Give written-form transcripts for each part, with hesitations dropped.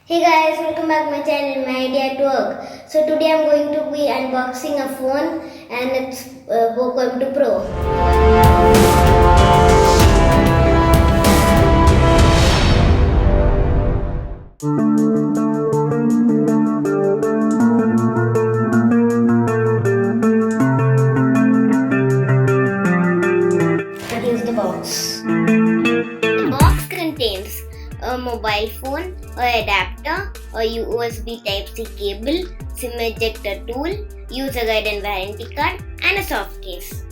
Hey guys, welcome back to my channel, MyIdeaAtWork. So today I'm going to be unboxing a phone and it's Poco M2 Pro. And here's the box. The box contains a mobile phone, an adapter, a USB Type-C cable, SIM ejector tool, user guide and warranty card, and a soft case.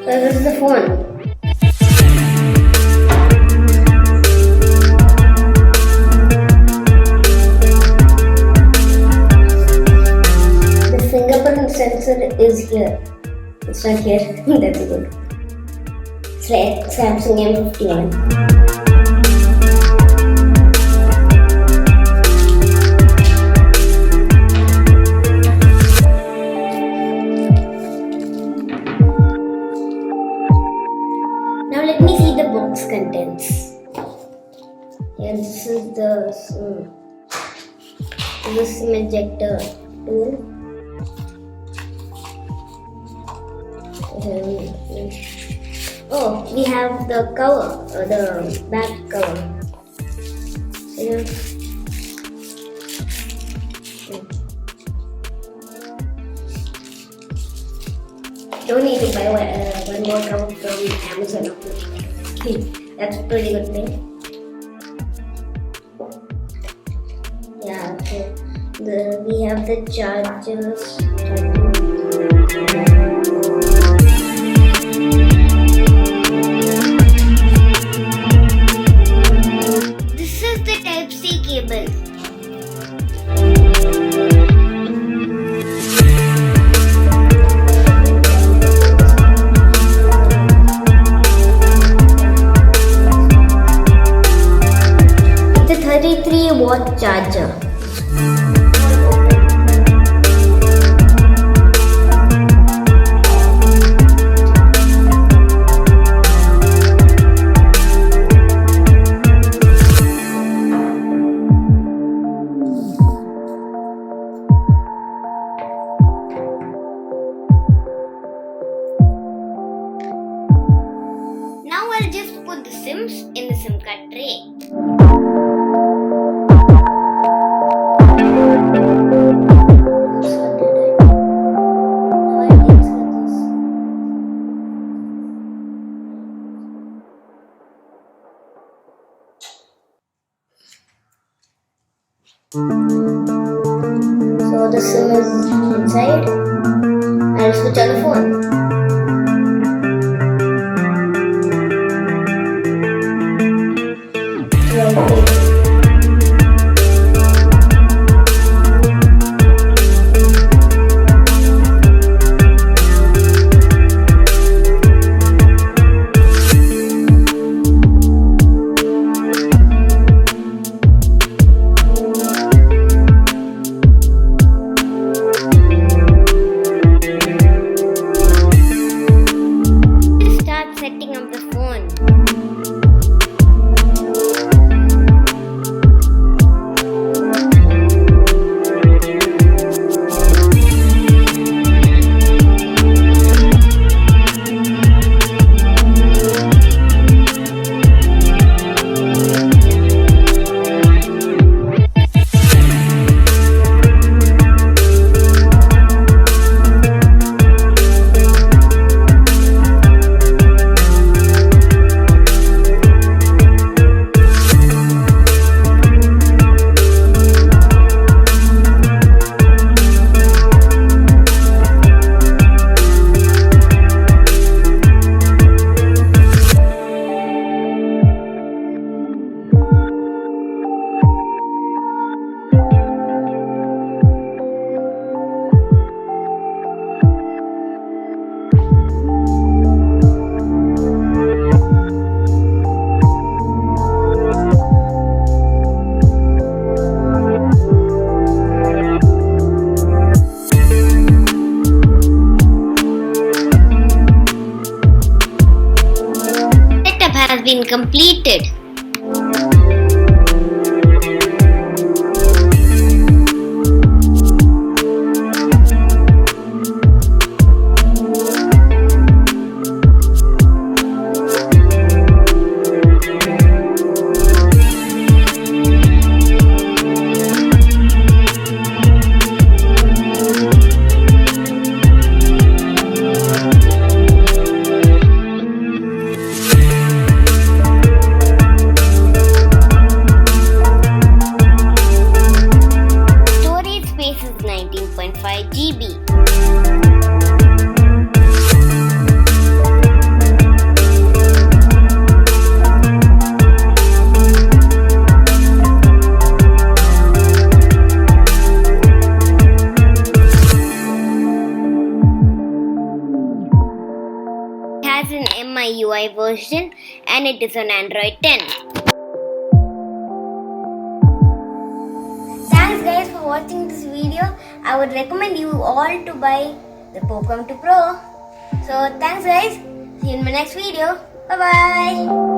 This is the phone. The fingerprint sensor is here. It's not here. That's good. It's like Samsung M51. Now let me see the box contents. And this is the SIM ejector tool. Oh, we have the cover, the back cover. Don't need to buy one more cover from Amazon. That's a pretty good thing. Yeah, so we have the chargers. This is the Type-C cable. It's a 33-watt charger. Now I'll just put the SIMs in the SIM card tray. So the SIM is inside. I'll switch on the phone. Start setting up the phone. been completed. Space is 19.5 GB. It has an MIUI version and it is on Android 10. Thanks guys for watching this video. I would recommend you all to buy the Poco M2 Pro. So thanks guys. See you in my next video. Bye bye.